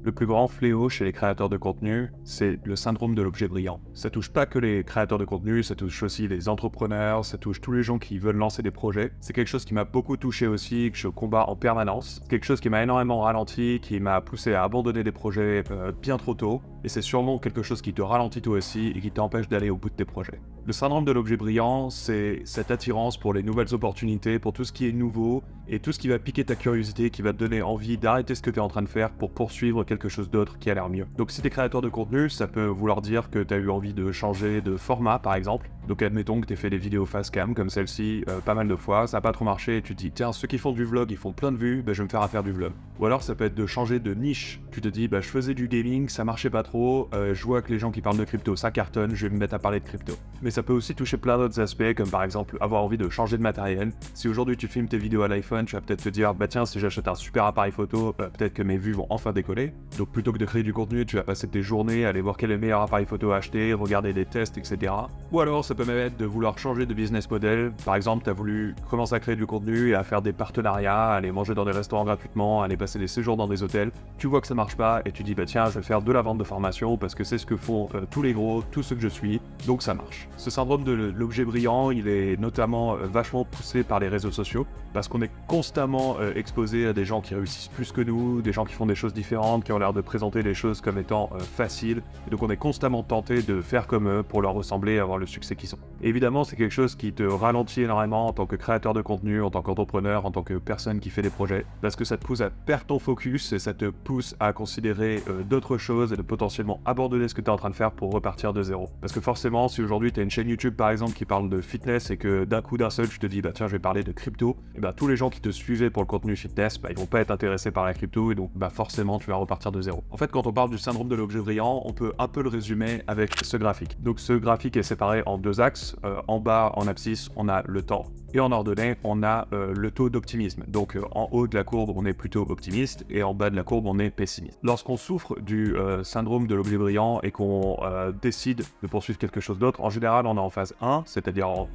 Le plus grand fléau chez les créateurs de contenu, c'est le syndrome de l'objet brillant. Ça touche pas que les créateurs de contenu, ça touche aussi les entrepreneurs, ça touche tous les gens qui veulent lancer des projets. C'est quelque chose qui m'a beaucoup touché aussi, que je combats en permanence. C'est quelque chose qui m'a énormément ralenti, qui m'a poussé à abandonner des projets bien trop tôt. Et c'est sûrement quelque chose qui te ralentit toi aussi et qui t'empêche d'aller au bout de tes projets. Le syndrome de l'objet brillant, c'est cette attirance pour les nouvelles opportunités, pour tout ce qui est nouveau et tout ce qui va piquer ta curiosité, qui va te donner envie d'arrêter ce que tu es en train de faire pour poursuivre quelque chose d'autre qui a l'air mieux. Donc si tu es créateur de contenu, ça peut vouloir dire que tu as eu envie de changer de format par exemple. Donc admettons que tu aies fait des vidéos face cam comme celle-ci pas mal de fois, ça n'a pas trop marché et tu te dis tiens, ceux qui font du vlog ils font plein de vues, je vais me faire à faire du vlog. Ou alors ça peut être de changer de niche, tu te dis je faisais du gaming, ça marchait pas trop, je vois que les gens qui parlent de crypto ça cartonne, je vais me mettre à parler de crypto. Mais ça peut aussi toucher plein d'autres aspects comme par exemple avoir envie de changer de matériel. Si aujourd'hui tu filmes tes vidéos à l'iPhone, tu vas peut-être te dire tiens, si j'achète un super appareil photo, peut-être que mes vues vont enfin décoller. Donc plutôt que de créer du contenu, tu vas passer tes journées à aller voir quel est le meilleur appareil photo à acheter, regarder des tests, etc. Ou alors ça peut même être de vouloir changer de business model. Par exemple, tu as voulu commencer à créer du contenu et à faire des partenariats, aller manger dans des restaurants gratuitement, aller passer des séjours dans des hôtels. Tu vois que ça marche pas et tu dis tiens, je vais faire de la vente de formation parce que c'est ce que font tous les gros, tous ceux que je suis, donc ça marche. Ce syndrome de l'objet brillant, il est notamment vachement poussé par les réseaux sociaux parce qu'on est constamment exposé à des gens qui réussissent plus que nous, des gens qui font des choses différentes, qui ont l'air de présenter les choses comme étant faciles, et donc on est constamment tenté de faire comme eux pour leur ressembler et avoir le succès qu'ils ont. Et évidemment, c'est quelque chose qui te ralentit énormément en tant que créateur de contenu, en tant qu'entrepreneur, en tant que personne qui fait des projets, parce que ça te pousse à perdre ton focus et ça te pousse à considérer d'autres choses et de potentiellement abandonner ce que tu es en train de faire pour repartir de zéro. Parce que forcément, si aujourd'hui tu as une chaîne YouTube par exemple qui parle de fitness et que d'un seul tu te dis tiens, je vais parler de crypto, et tous les gens qui te suivaient pour le contenu fitness, ils vont pas être intéressés par la crypto et donc forcément tu vas repartir de zéro. En fait, quand on parle du syndrome de l'objet brillant, on peut un peu le résumer avec ce graphique. Donc ce graphique est séparé en deux axes. En bas, en abscisse, on a le temps. Et en ordonnée, on a le taux d'optimisme. Donc en haut de la courbe, on est plutôt optimiste et en bas de la courbe, on est pessimiste. Lorsqu'on souffre du syndrome de l'objet brillant et qu'on décide de poursuivre quelque chose d'autre, en général, on est en phase 1, c'est-à-dire en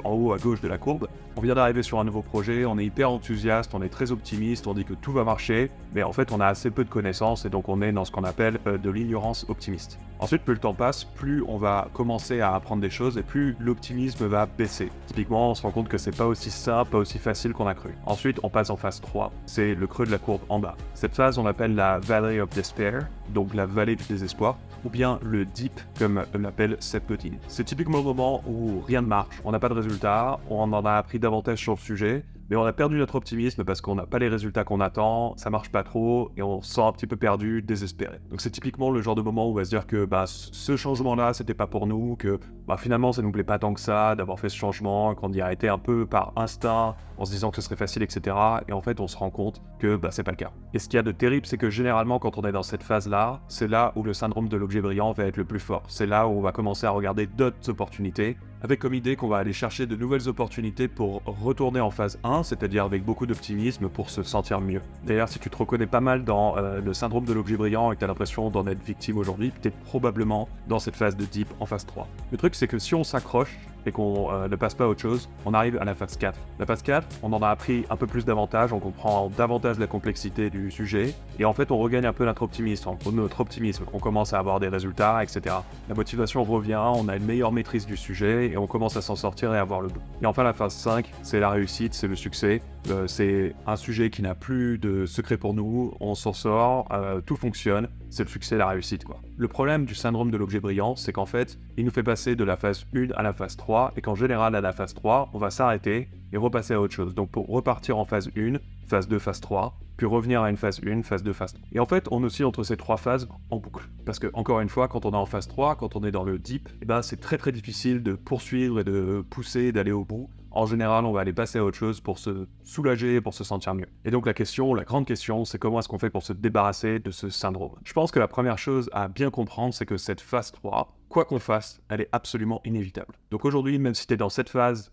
haut à gauche de la courbe. On vient d'arriver sur un nouveau projet, on est hyper enthousiaste, on est très optimiste, on dit que tout va marcher, mais en fait, on a assez peu de connaissances et donc on est dans ce qu'on appelle de l'ignorance optimiste. Ensuite, plus le temps passe, plus on va commencer à apprendre des choses et plus l'optimisme va baisser. Typiquement, on se rend compte que c'est pas aussi simple, pas aussi facile qu'on a cru. Ensuite, on passe en phase 3, c'est le creux de la courbe en bas. Cette phase, on l'appelle la Valley of Despair, donc la vallée du désespoir, ou bien le deep, comme l'appelle Seth Godin. C'est typiquement le moment où rien ne marche, on n'a pas de résultats, on en a appris davantage sur le sujet, mais on a perdu notre optimisme parce qu'on n'a pas les résultats qu'on attend, ça marche pas trop, et on se sent un petit peu perdu, désespéré. Donc c'est typiquement le genre de moment où on va se dire que ce changement-là, c'était pas pour nous, que finalement ça nous plaît pas tant que ça d'avoir fait ce changement, qu'on y a été un peu par instinct, en se disant que ce serait facile, etc. Et en fait, on se rend compte que c'est pas le cas. Et ce qu'il y a de terrible, c'est que généralement, quand on est dans cette phase-là, c'est là où le syndrome de l'objet brillant va être le plus fort. C'est là où on va commencer à regarder d'autres opportunités, avec comme idée qu'on va aller chercher de nouvelles opportunités pour retourner en phase 1, c'est-à-dire avec beaucoup d'optimisme pour se sentir mieux. D'ailleurs, si tu te reconnais pas mal dans le syndrome de l'objet brillant et que tu as l'impression d'en être victime aujourd'hui, tu es probablement dans cette phase de deep en phase 3. Le truc, c'est que si on s'accroche et qu'on ne passe pas à autre chose, on arrive à la phase 4. La phase 4, on en a appris un peu plus davantage, on comprend davantage la complexité du sujet, et en fait on regagne un peu notre optimisme, on commence à avoir des résultats, etc. La motivation revient, on a une meilleure maîtrise du sujet, et on commence à s'en sortir et à voir le bout. Et enfin la phase 5, c'est la réussite, c'est le succès, c'est un sujet qui n'a plus de secret pour nous, on s'en sort, tout fonctionne, c'est le succès, la réussite quoi. Le problème du syndrome de l'objet brillant, c'est qu'en fait, il nous fait passer de la phase 1 à la phase 3, et qu'en général à la phase 3, on va s'arrêter et repasser à autre chose. Donc pour repartir en phase 1, phase 2, phase 3, puis revenir à une phase 1, phase 2, phase 3. Et en fait, on oscille entre ces trois phases en boucle. Parce que, encore une fois, quand on est en phase 3, quand on est dans le deep, c'est très très difficile de poursuivre et de pousser, d'aller au bout. En général, on va aller passer à autre chose pour se soulager, pour se sentir mieux. Et donc la grande question, c'est comment est-ce qu'on fait pour se débarrasser de ce syndrome. Je pense que la première chose à bien comprendre, c'est que cette phase 3, quoi qu'on fasse, elle est absolument inévitable. Donc aujourd'hui, même si tu es dans cette phase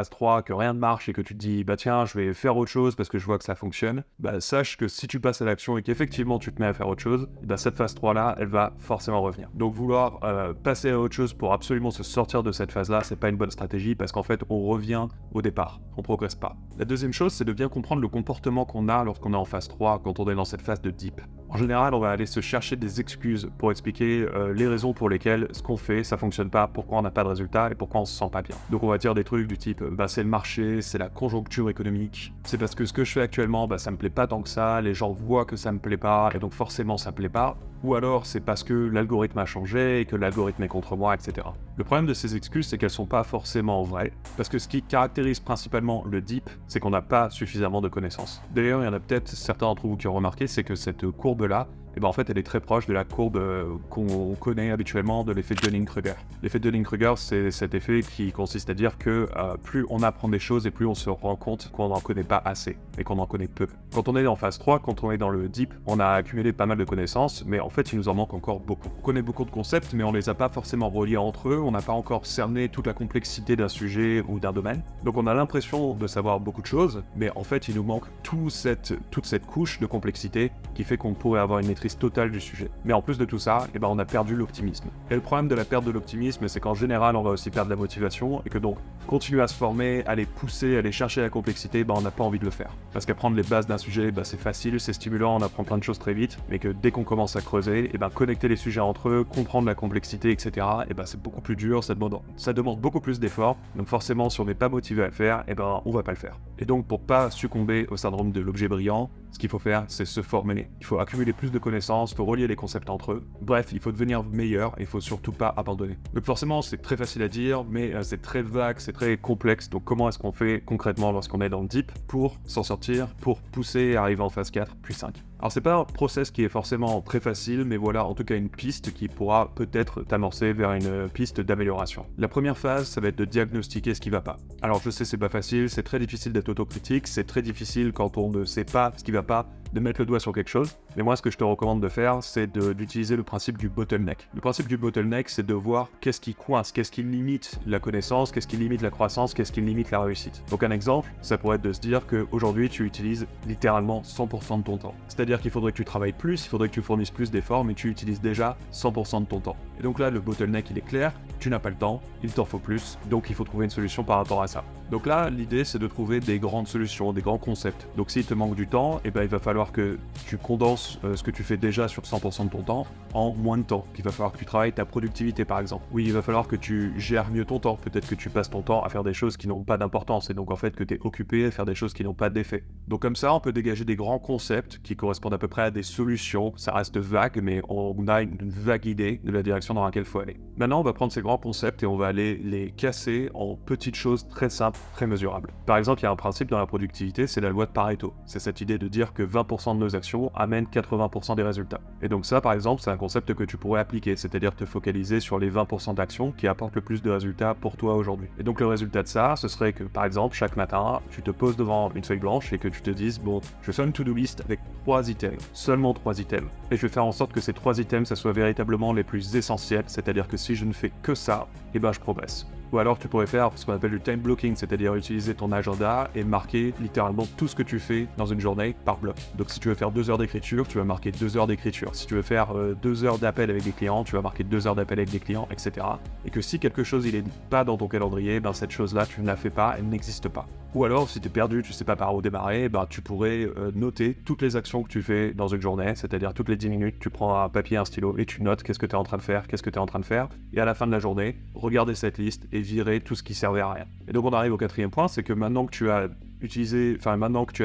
3, que rien ne marche et que tu te dis, bah tiens, je vais faire autre chose parce que je vois que ça fonctionne, bah sache que si tu passes à l'action et qu'effectivement tu te mets à faire autre chose, bah cette phase 3-là, elle va forcément revenir. Donc vouloir passer à autre chose pour absolument se sortir de cette phase-là, c'est pas une bonne stratégie parce qu'en fait, on revient au départ, on progresse pas. La deuxième chose, c'est de bien comprendre le comportement qu'on a lorsqu'on est en phase 3, quand on est dans cette phase de deep. En général, on va aller se chercher des excuses pour expliquer les raisons pour lesquelles ce qu'on fait, ça fonctionne pas, pourquoi on n'a pas de résultat et pourquoi on se sent pas bien. Donc on va dire des trucs du type, c'est le marché, c'est la conjoncture économique, c'est parce que ce que je fais actuellement, ça me plaît pas tant que ça, les gens voient que ça me plaît pas et donc forcément ça me plaît pas. Ou alors c'est parce que l'algorithme a changé et que l'algorithme est contre moi, etc. Le problème de ces excuses, c'est qu'elles sont pas forcément vraies, parce que ce qui caractérise principalement le deep, c'est qu'on n'a pas suffisamment de connaissances. D'ailleurs, il y en a peut-être certains d'entre vous qui ont remarqué, c'est que cette courbe-là, en fait, elle est très proche de la courbe qu'on connaît habituellement de l'effet Dunning-Kruger. L'effet Dunning-Kruger, c'est cet effet qui consiste à dire que plus on apprend des choses et plus on se rend compte qu'on n'en connaît pas assez et qu'on en connaît peu. Quand on est en phase 3, quand on est dans le deep, on a accumulé pas mal de connaissances, mais en fait, il nous en manque encore beaucoup. On connaît beaucoup de concepts, mais on les a pas forcément reliés entre eux, on n'a pas encore cerné toute la complexité d'un sujet ou d'un domaine. Donc on a l'impression de savoir beaucoup de choses, mais en fait, il nous manque toute cette couche de complexité qui fait qu'on pourrait avoir une maîtrise totale du sujet. Mais en plus de tout ça, on a perdu l'optimisme. Et le problème de la perte de l'optimisme, c'est qu'en général, on va aussi perdre la motivation et que donc, continuer à se former, aller pousser, aller chercher la complexité, on n'a pas envie de le faire. Parce qu'apprendre les bases d'un sujet, c'est facile, c'est stimulant, on apprend plein de choses très vite, mais que dès qu'on commence à creuser, connecter les sujets entre eux, comprendre la complexité, etc., c'est beaucoup plus dur, ça demande beaucoup plus d'efforts. Donc forcément, si on n'est pas motivé à le faire, on va pas le faire. Et donc, pour pas succomber au syndrome de l'objet brillant, ce qu'il faut faire, c'est se former. Il faut accumuler plus de connaissances, il faut relier les concepts entre eux. Bref, il faut devenir meilleur et il faut surtout pas abandonner. Donc forcément, c'est très facile à dire, mais c'est très vague, c'est très complexe. Donc comment est-ce qu'on fait concrètement lorsqu'on est dans le deep pour s'en sortir, pour pousser et arriver en phase 4, puis 5 ? Alors c'est pas un process qui est forcément très facile, mais voilà en tout cas une piste qui pourra peut-être t'amorcer vers une piste d'amélioration. La première phase, ça va être de diagnostiquer ce qui va pas. Alors je sais c'est pas facile, c'est très difficile d'être autocritique, c'est très difficile quand on ne sait pas ce qui va pas, de mettre le doigt sur quelque chose. Mais moi ce que je te recommande de faire, c'est d'utiliser le principe du bottleneck. Le principe du bottleneck, c'est de voir qu'est-ce qui coince, qu'est-ce qui limite la connaissance, qu'est-ce qui limite la croissance, qu'est-ce qui limite la réussite. Donc un exemple, ça pourrait être de se dire qu'aujourd'hui tu utilises littéralement 100% de ton temps. C'est-à-dire qu'il faudrait que tu travailles plus, il faudrait que tu fournisses plus d'efforts, mais tu utilises déjà 100% de ton temps. Et donc là, le bottleneck, il est clair, tu n'as pas le temps, il t'en faut plus, donc il faut trouver une solution par rapport à ça. Donc là, l'idée, c'est de trouver des grandes solutions, des grands concepts. Donc s'il te manque du temps, il va falloir que tu condenses ce que tu fais déjà sur 100% de ton temps en moins de temps. Il va falloir que tu travailles ta productivité, par exemple. Oui, il va falloir que tu gères mieux ton temps. Peut-être que tu passes ton temps à faire des choses qui n'ont pas d'importance, et donc en fait que tu es occupé à faire des choses qui n'ont pas d'effet. Donc comme ça, on peut dégager des grands concepts qui correspondent à peu près à des solutions. Ça reste vague, mais on a une vague idée de la direction dans laquelle il faut aller. Maintenant, on va prendre ces grands concepts et on va aller les casser en petites choses très simples, très mesurables. Par exemple, il y a un principe dans la productivité, c'est la loi de Pareto. C'est cette idée de dire que 20% de nos actions amènent 80% des résultats. Et donc ça, par exemple, c'est un concept que tu pourrais appliquer, c'est-à-dire te focaliser sur les 20% d'actions qui apportent le plus de résultats pour toi aujourd'hui. Et donc le résultat de ça, ce serait que, par exemple, chaque matin, tu te poses devant une feuille blanche et que tu te dises, bon, je vais faire une to-do list avec 3 items, seulement 3 items. Et je vais faire en sorte que ces 3 items, ça soit véritablement les plus essentiels, c'est-à-dire que si je ne fais que ça, je progresse. Ou alors tu pourrais faire ce qu'on appelle du time blocking, c'est-à-dire utiliser ton agenda et marquer littéralement tout ce que tu fais dans une journée par bloc. Donc si tu veux faire 2 heures d'écriture, tu vas marquer 2 heures d'écriture. Si tu veux faire 2 heures d'appel avec des clients, tu vas marquer 2 heures d'appel avec des clients, etc. Et que si quelque chose il est pas dans ton calendrier, cette chose-là tu ne la fais pas, elle n'existe pas. Ou alors si tu es perdu, tu sais pas par où démarrer, tu pourrais noter toutes les actions que tu fais dans une journée, c'est-à-dire toutes les 10 minutes, tu prends un papier, un stylo et tu notes qu'est-ce que tu es en train de faire, et à la fin de la journée, regarder cette liste et virer tout ce qui servait à rien. Et donc on arrive au 4e point, c'est que maintenant que tu as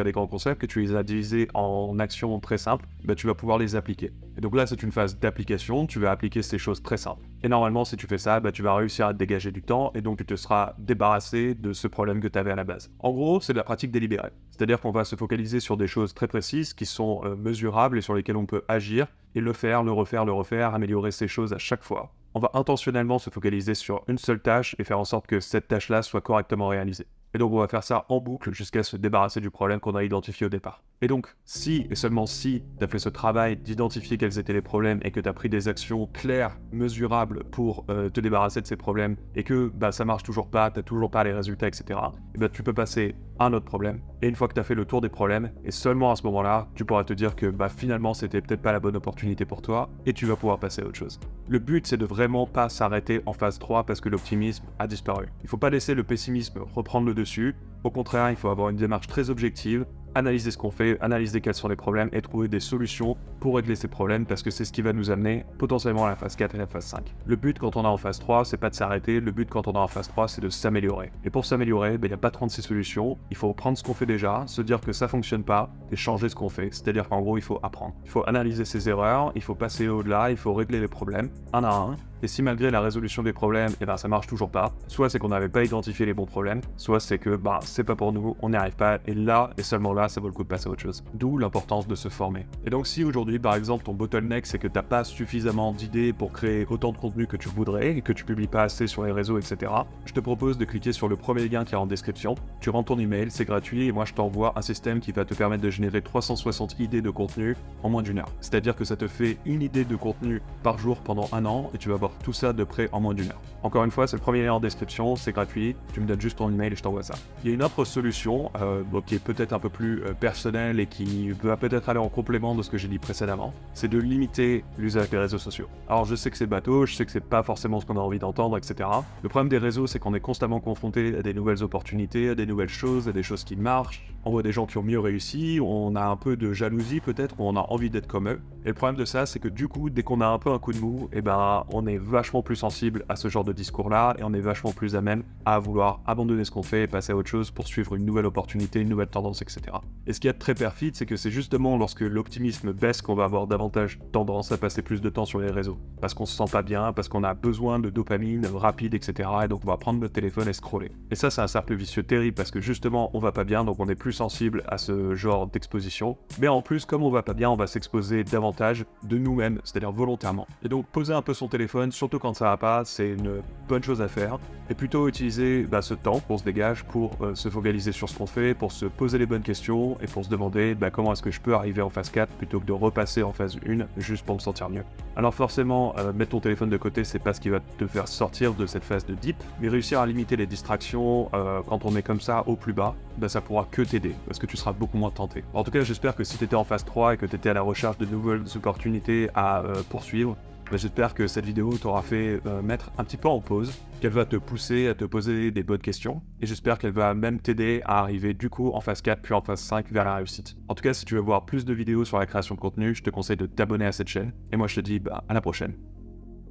des grands concepts, que tu les as divisés en actions très simples, tu vas pouvoir les appliquer. Et donc là, c'est une phase d'application, tu vas appliquer ces choses très simples. Et normalement, si tu fais ça, tu vas réussir à te dégager du temps, et donc tu te seras débarrassé de ce problème que tu avais à la base. En gros, c'est de la pratique délibérée. C'est-à-dire qu'on va se focaliser sur des choses très précises, qui sont mesurables et sur lesquelles on peut agir, et le faire, le refaire, améliorer ces choses à chaque fois. On va intentionnellement se focaliser sur une seule tâche et faire en sorte que cette tâche-là soit correctement réalisée. Et donc on va faire ça en boucle jusqu'à se débarrasser du problème qu'on a identifié au départ. Et donc, si et seulement si tu as fait ce travail d'identifier quels étaient les problèmes et que tu as pris des actions claires, mesurables pour te débarrasser de ces problèmes et que ça marche toujours pas, tu n'as toujours pas les résultats, etc., et tu peux passer à un autre problème. Et une fois que tu as fait le tour des problèmes, et seulement à ce moment-là, tu pourras te dire que finalement, c'était peut-être pas la bonne opportunité pour toi et tu vas pouvoir passer à autre chose. Le but, c'est de vraiment pas s'arrêter en phase 3 parce que l'optimisme a disparu. Il faut pas laisser le pessimisme reprendre le dessus. Au contraire, il faut avoir une démarche très objective, analyser ce qu'on fait, analyser quels sont les problèmes et trouver des solutions pour régler ces problèmes parce que c'est ce qui va nous amener potentiellement à la phase 4 et la phase 5. Le but quand on est en phase 3, c'est pas de s'arrêter, le but quand on est en phase 3, c'est de s'améliorer. Et pour s'améliorer, il n'y a pas 36 solutions, il faut prendre ce qu'on fait déjà, se dire que ça fonctionne pas et changer ce qu'on fait. C'est-à-dire qu'en gros, il faut apprendre. Il faut analyser ses erreurs, il faut passer au-delà, il faut régler les problèmes un à un. Et si malgré la résolution des problèmes, ça marche toujours pas, soit c'est qu'on n'avait pas identifié les bons problèmes, soit c'est que c'est pas pour nous, on n'y arrive pas, et là, et seulement là, ça vaut le coup de passer à autre chose. D'où l'importance de se former. Et donc si aujourd'hui, par exemple, ton bottleneck, c'est que t'as pas suffisamment d'idées pour créer autant de contenu que tu voudrais, et que tu publies pas assez sur les réseaux, etc., je te propose de cliquer sur le premier lien qui est en description, tu rentres ton email, c'est gratuit, et moi je t'envoie un système qui va te permettre de générer 360 idées de contenu en moins d'1 heure. C'est-à-dire que ça te fait une idée de contenu par jour pendant 1 an, et tu vas voir tout ça de près en moins d'1 heure. Encore une fois, c'est le premier lien en description, c'est gratuit, tu me donnes juste ton email et je t'envoie ça. Il y a une autre solution qui est peut-être un peu plus personnelle et qui va peut-être aller en complément de ce que j'ai dit précédemment, c'est de limiter l'usage des réseaux sociaux. Alors je sais que c'est bateau, je sais que c'est pas forcément ce qu'on a envie d'entendre, etc. Le problème des réseaux, c'est qu'on est constamment confronté à des nouvelles opportunités, à des nouvelles choses, à des choses qui marchent. On voit des gens qui ont mieux réussi, on a un peu de jalousie peut-être, ou on a envie d'être comme eux. Et le problème de ça, c'est que du coup, dès qu'on a un peu un coup de mou, on est vachement plus sensible à ce genre de discours-là et on est vachement plus à même à vouloir abandonner ce qu'on fait et passer à autre chose pour suivre une nouvelle opportunité, une nouvelle tendance, etc. Et ce qui est très perfide, c'est que c'est justement lorsque l'optimisme baisse qu'on va avoir davantage tendance à passer plus de temps sur les réseaux. Parce qu'on se sent pas bien, parce qu'on a besoin de dopamine rapide, etc. Et donc on va prendre notre téléphone et scroller. Et ça, c'est un cercle vicieux terrible parce que justement, on va pas bien, donc on est plus sensible à ce genre d'exposition. Mais en plus, comme on va pas bien, on va s'exposer davantage de nous-mêmes, c'est-à-dire volontairement. Et donc poser un peu son téléphone, surtout quand ça va pas, c'est une bonne chose à faire. Et plutôt utiliser ce temps qu'on se dégage pour se focaliser sur ce qu'on fait, pour se poser les bonnes questions et pour se demander comment est-ce que je peux arriver en phase 4 plutôt que de repasser en phase 1 juste pour me sentir mieux. Alors forcément, mettre ton téléphone de côté, c'est pas ce qui va te faire sortir de cette phase de deep, mais réussir à limiter les distractions quand on est comme ça au plus bas, ça pourra que t'aider, parce que tu seras beaucoup moins tenté. En tout cas, j'espère que si tu étais en phase 3 et que tu étais à la recherche de nouvelles opportunités à poursuivre, j'espère que cette vidéo t'aura fait mettre un petit peu en pause, qu'elle va te pousser à te poser des bonnes questions, et j'espère qu'elle va même t'aider à arriver du coup en phase 4 puis en phase 5 vers la réussite. En tout cas, si tu veux voir plus de vidéos sur la création de contenu, je te conseille de t'abonner à cette chaîne, et moi je te dis à la prochaine.